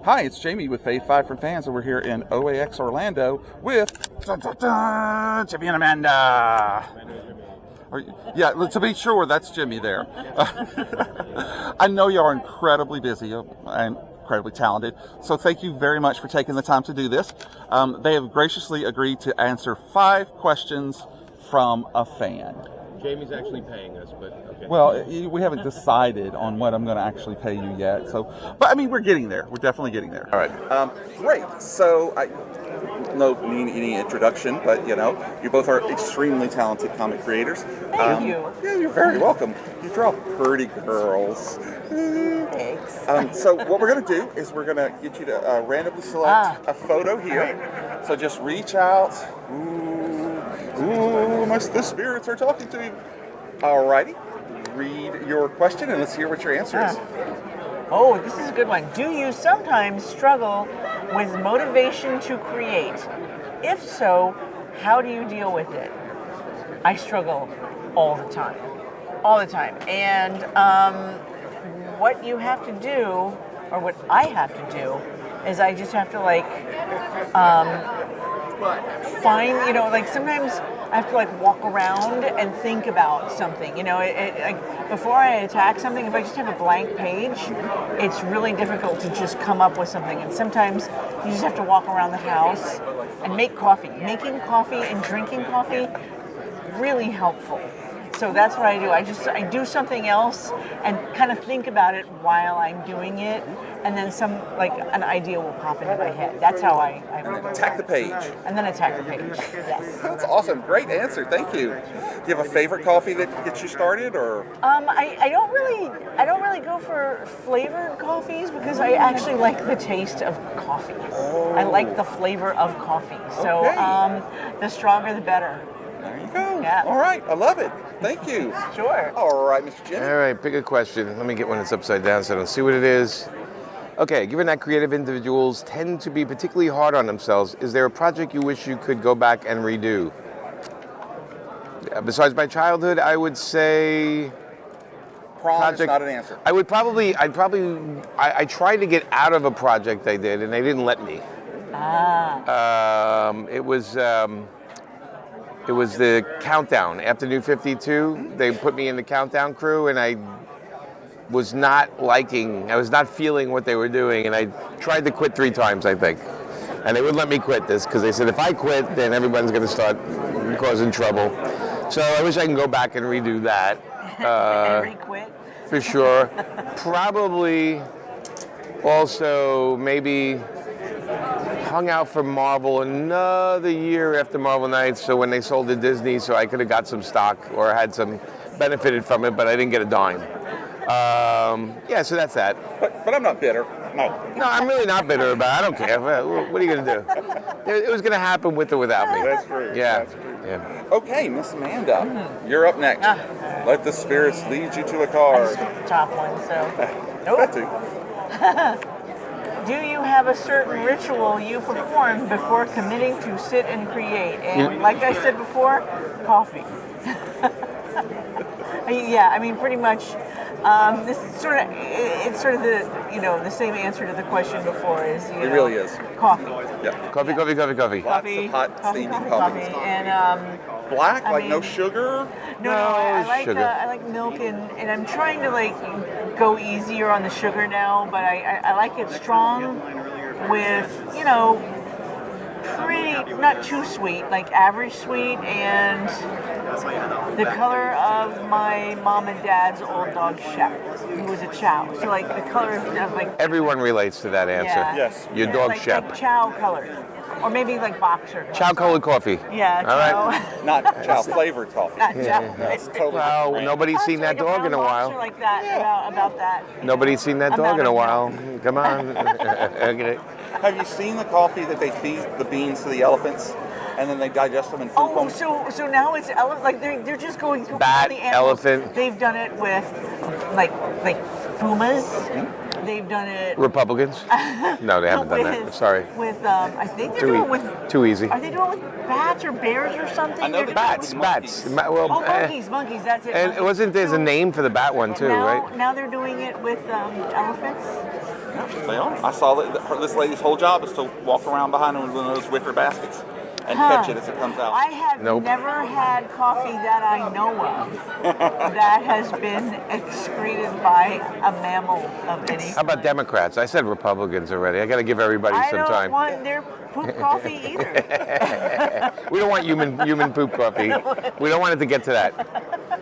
Hi, it's Jamie with Fave from Fans, and we're here in OAX Orlando with Jimmy and Amanda. Yeah, to be sure, that's Jimmy there. I know you are incredibly busy and incredibly talented, so thank you very much for taking the time to do this. They have graciously agreed to answer 5 questions from a fan. Jamie's actually paying us, but okay. Well, we haven't decided on what I'm going to actually pay you yet. So, but I mean, we're getting there. We're definitely getting there. All right. Great. So, no need any introduction, but you both are extremely talented comic creators. Thank you. Yeah, you're very welcome. You draw pretty girls. Thanks. So what we're going to do is we're going to get you to randomly select a photo here. So just reach out. Ooh, the spirits are talking to you. Alrighty. Read your question and let's hear what your answer is. Oh, this is a good one. Do you sometimes struggle with motivation to create? If so, how do you deal with it? I struggle all the time. All the time. And what you have to do, or what I have to do, is I just have to find, sometimes I have to walk around and think about something. Before I attack something, if I just have a blank page, it's really difficult to just come up with something. And sometimes you just have to walk around the house and make coffee. Making coffee and drinking coffee, really helpful. So that's what I do. I do something else and kind of think about it while I'm doing it, and then an idea will pop into my head. That's how I attack the page. And then attack the page. Yes. That's awesome. Great answer. Thank you. Do you have a favorite coffee that gets you started, or? I don't really go for flavored coffees because I actually like the taste of coffee. Oh. I like the flavor of coffee. So the stronger the better. There you go. Yeah. All right. I love it. Thank you. Sure. All right, Mr. Jimmy. All right, pick a question. Let me get one that's upside down so I don't see what it is. Okay, given that creative individuals tend to be particularly hard on themselves, is there a project you wish you could go back and redo? Besides my childhood, I would say... Prom is not an answer. I tried to get out of a project I did, and they didn't let me. It was the Countdown. After New 52, they put me in the Countdown crew, and I was not feeling what they were doing, and I tried to quit 3 times, I think. And they wouldn't let me quit this, because they said, if I quit, then everyone's going to start causing trouble. So I wish I can go back and redo that. And re-quit? For sure. Probably also maybe hung out for Marvel another year after Marvel Nights, so when they sold to Disney, so I could have got some stock or had some benefited from it, but I didn't get a dime. So that's that. But I'm not bitter. No, I'm really not bitter about it. I don't care. What are you going to do? It was going to happen with or without me. That's true. Yeah. That's true. Yeah. Okay, Miss Amanda, you're up next. Let the spirits lead you to a card. I just picked the top one, so. Got to. Do you have a certain ritual you perform before committing to sit and create? And like I said before, coffee. Pretty much. This is it's sort of the same answer to the question before is it really is coffee. Yeah. Coffee. Lots of hot steaming coffee. And black, no sugar. No, I like milk and I'm trying to go easier on the sugar now, but I like it strong with pretty not too sweet, like average sweet, and the color of my mom and dad's old dog Shep, who was a chow. So the color of Everyone relates to that answer. Yeah. Yes. Your dog Shep. Like chow color. Or maybe boxer. Chow colored coffee. Yeah, all right. Not chow flavored coffee. Not chow. That's totally Well, different. nobody's seen that dog in a while. Like that, about that. Nobody's seen that dog in a while. Come on. Okay. Have you seen the coffee that they feed the beans to the elephants, and then they digest them and poop them? So now it's they're just going through Bat, all the animals. elephant. They've done it with like pumas. They've done it. Republicans? No, they haven't done that. Sorry. With I think they're doing it with. Too easy. Are they doing it with bats or bears or something? I know Bats. Well, monkeys. That's it. And there's a name for the bat one too, right? Now they're doing it with elephants. They are. I saw that this lady's whole job is to walk around behind one of those wicker baskets and catch it as it comes out. I have never had coffee that I know of that has been excreted by a mammal of any. How about Democrats? I said Republicans already. I got to give everybody some time. I don't want their poop coffee either. We don't want human poop coffee. We don't want it to get to that. All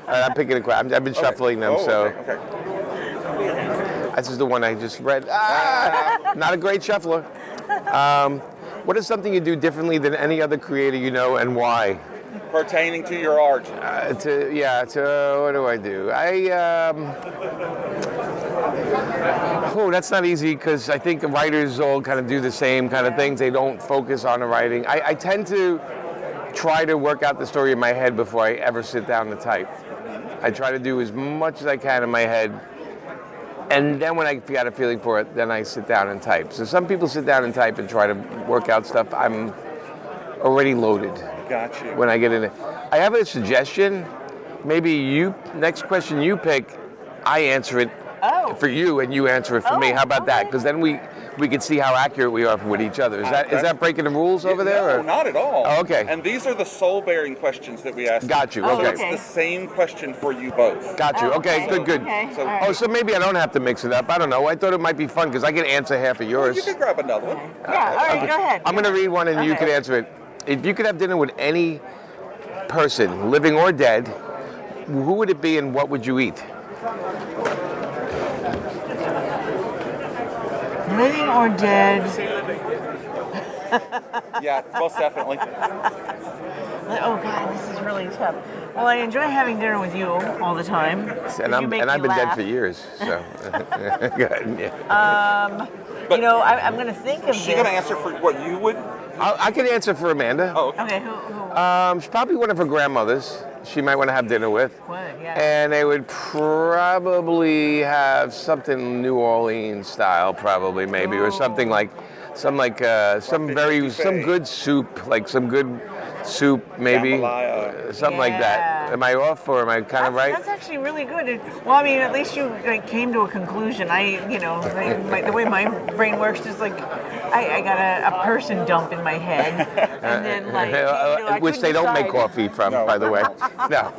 right, I'm picking a crap. I've been shuffling them, so. Okay. This is the one I just read. Not a great shuffler. What is something you do differently than any other creator you know, and why? Pertaining to your art. What do I do? That's not easy because I think writers all kind of do the same kind of things. They don't focus on the writing. I tend to try to work out the story in my head before I ever sit down to type. I try to do as much as I can in my head. And then when I got a feeling for it, then I sit down and type. So some people sit down and type and try to work out stuff. I'm already loaded. Got you. When I get in it. I have a suggestion. Maybe next question you pick, I answer it for you and you answer it for me. How about that? Because then we can see how accurate we are with each other. Is that breaking the rules over there? No, or? not at all. Oh, okay. And these are the soul-bearing questions that we ask. Got you. So Okay. it's the same question for you both. Got you. Okay. Good. Okay. So, So maybe I don't have to mix it up. I don't know. I thought it might be fun because I can answer half of yours. you could grab another one. Yeah, all right, go ahead. I'm going to read one and you Okay. can answer it. If you could have dinner with any person, living or dead, who would it be and what would you eat? Living or dead? Yeah, most definitely. Oh God, this is really tough. Well, I enjoy having dinner with you all the time. And I've been dead for years, so. Good, yeah. I'm going to think of Is she this. going to answer for what you would? I can answer for Amanda. Oh, okay. Okay, who? She's probably one of her grandmothers. She might want to have dinner with. Would, yeah. And they would probably have something New Orleans style, probably maybe, or something like some good soup, like some good soup, maybe, Jambalaya. something like that. Am I off, or am I kind of right? That's actually really good. Well, I mean, at least you came to a conclusion. The way my brain works is like, I got a person dump in my head, and then which they don't make coffee from, by the way. No,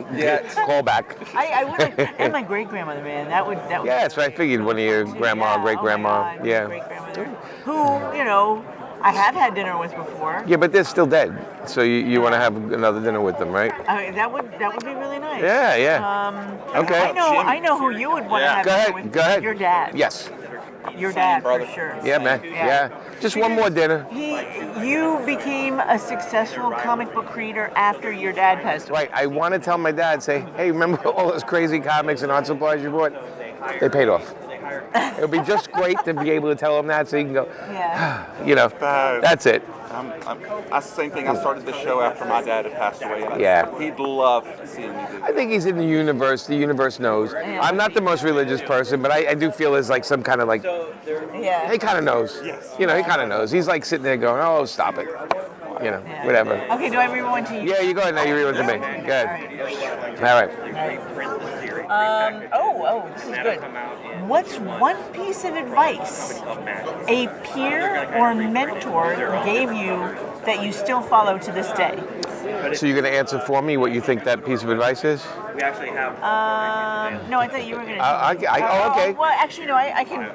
call back. I would, and my great grandmother, man, that would. Yeah, that's what I figured. One of your grandma, great grandma, great grandmother, who I have had dinner with before. Yeah, but they're still dead, so you want to have another dinner with them, right? I mean, that would be really nice. Yeah. Okay. I know who you would want to have dinner with. Go ahead. Your dad. Yes. Your dad, brother. for sure. Yeah, man. Yeah. Just one more dinner. You became a successful comic book creator after your dad passed away. Right. I want to tell my dad, say, hey, remember all those crazy comics and art supplies you bought? They paid off. It would be just great to be able to tell him that, so he can go. Yeah. That's it. That's the same thing. I started the show after my dad had passed away. And he'd love seeing me do that. I think he's in the universe. The universe knows. I'm not the most religious person, but I do feel there's like some kind of like. Yeah. He kind of knows. Yes. He kind of knows. He's like sitting there going, oh, stop it. Whatever. Okay, do I read one to you? Yeah, you go ahead now. You read one to me. Good. All right. This is good. What's one piece of advice a peer or mentor gave you that you still follow to this day? So you're going to answer for me what you think that piece of advice is? No, I thought you were going to. Okay. Well, actually, no, I can.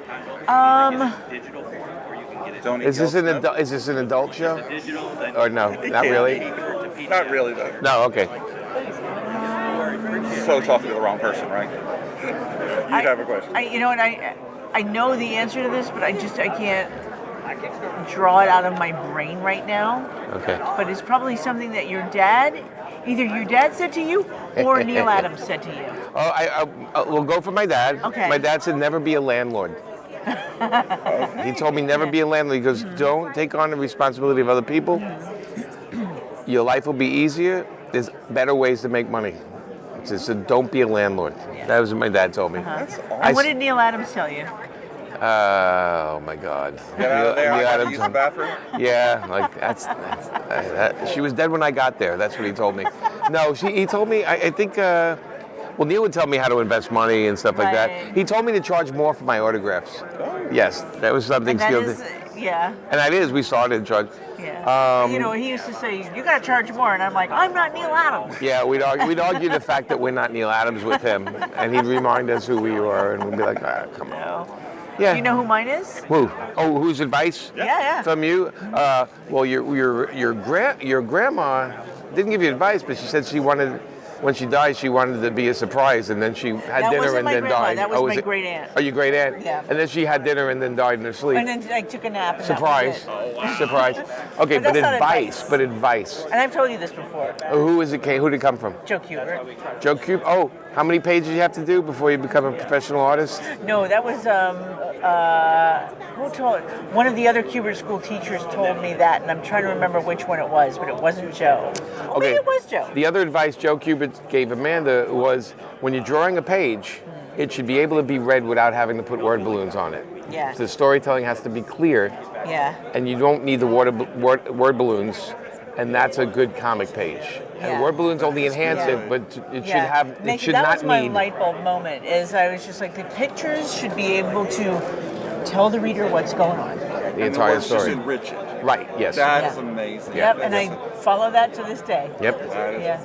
Is this an adult show? Or no? Not really? Not really, though. No, okay. So talking to the wrong person, right? You'd have a question. I know the answer to this, but I can't draw it out of my brain right now. Okay. But it's probably something that either your dad said to you or Neil Adams said to you. We'll go for my dad. Okay. My dad said never be a landlord. He told me never be a landlord. He goes, don't take on the responsibility of other people. Your life will be easier. There's better ways to make money. So don't be a landlord. That was what my dad told me. That's awesome. And what did Neil Adams tell you? Oh my God. Get out of there. I gotta use the Adams. bathroom. Yeah, like she was dead when I got there. That's what he told me. No, he told me. I think. Neil would tell me how to invest money and stuff like that. He told me to charge more for my autographs. Yes, that was something And that still. is, yeah. And that is, we started charge. Yeah. You know, he used to say, "You got to charge more," and I'm like, "I'm not Neil Adams." Yeah, we'd argue the fact that we're not Neil Adams with him, and he'd remind us who we were, and we'd be like, come on. No. Yeah. Do you know who mine is? Who? Oh, whose advice? Yeah. From you? Well, your grandma didn't give you advice, but she said she wanted, when she died, she wanted to be a surprise, and then she had dinner wasn't and my then grandma, died. that was my it? great aunt. Oh, your great aunt? Yeah. And then she had dinner and then died in her sleep. And then I took a nap. And Surprise. That was it. Surprise. Okay, But but that's not advice. advice. But advice. And I've told you this before. Who did it come from? Joe Cuber. Joe Cube. Oh, how many pages you have to do before you become a professional artist? No, that was who told? One of the other Cuber school teachers told me that, and I'm trying to remember which one it was, but it wasn't Joe. Oh, maybe it was Joe. The other advice Joe Cubit gave Amanda was when you're drawing a page, it should be able to be read without having to put word balloons on it. Yeah. So the storytelling has to be clear, Yeah. and you don't need the word balloons, and that's a good comic page. Yeah. And word balloons only enhance Yeah. it, but it should Yeah. have. It Nikki, should that not was my need. light bulb moment. Is I was just like, the pictures should be able to tell the reader what's going on. The entire Just story. enrich it. Right. Yes. That Yeah. is amazing. Yep, and I follow that to this day. Yep. That is- Yeah.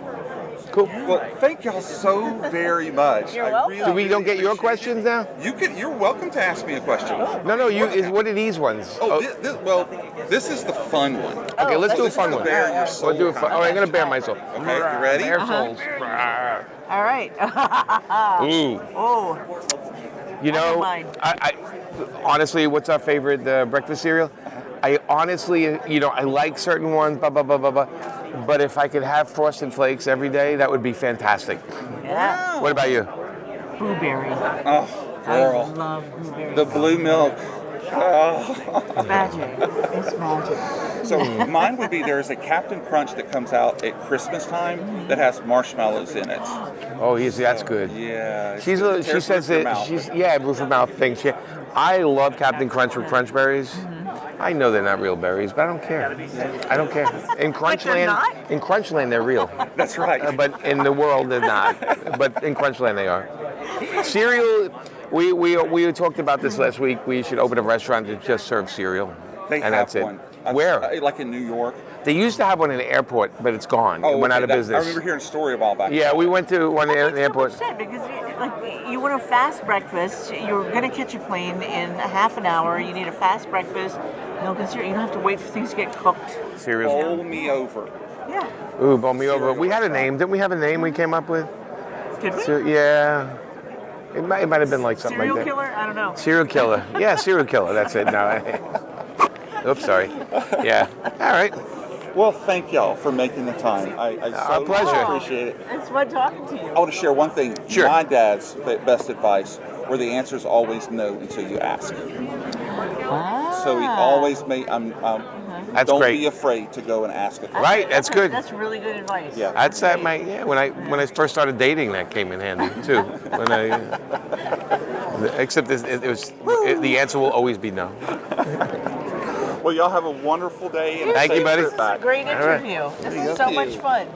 Cool. Well, thank y'all so very much. You're I welcome. really, Do we don't really get your appreciate questions now? it. You're welcome to ask me a question. No. What are these ones? Oh, this is the fun one. Okay, let's do a that's fun The one. bare your soul. We'll do a fun. All right, I'm gonna bare myself. Okay, you ready? Bare souls. All right. Ooh. Oh, You know, don't mind. I honestly, what's our favorite breakfast cereal? I honestly, I like certain ones, blah, blah, blah, blah, blah. But if I could have Frosted Flakes every day, that would be fantastic. yeah. What about you? Blueberry. Oh, I girl. love blueberry. The blue milk. It's magic. It's magic. So mine would be there's a Captain Crunch that comes out at Christmas time that has marshmallows in it. Oh, that's good. Yeah. She it says tears through your that mouth. roof of mouth thing. I love Captain Crunch with crunch berries. I know they're not real berries, but I don't care. I don't care. In not? Crunchland, they're real. That's right. But in the world, they're not. But in Crunchland, they are. Cereal. We talked about this last week. We should open a restaurant that just serves cereal, They and have that's it. one. Where? Like in New York. They used to have one in the airport, but it's gone. It went out of I business. remember hearing a story a while back. Yeah, we went to one in the airport. So much sense, because you want a fast breakfast. You're going to catch a plane in a half an hour. You need a fast breakfast. Milk and cereal. You don't have to wait for things to get cooked. Cereal. Bowl me over. Yeah. Ooh, bowl me over. We had a name. Didn't we have a name we came up with? Did we? Yeah. It might have been like something Serial like that. killer? I don't know. Serial killer. Yeah, serial killer. That's it. No. Oops, sorry. Yeah. All right. Well, thank y'all for making the time. I so pleasure. appreciate it. It's fun talking to you. I want to share one thing. Sure. My dad's best advice, where the answer is always no until you ask. So he always made. That's don't great. be afraid to go and ask a question. Right. That's good. That's really good advice. Yeah. That's that. When I first started dating, that came in handy too. Except the answer will always be no. Well, y'all have a wonderful day. And a Thank you, safe buddy. trip back. Great All right. interview. This is so much fun.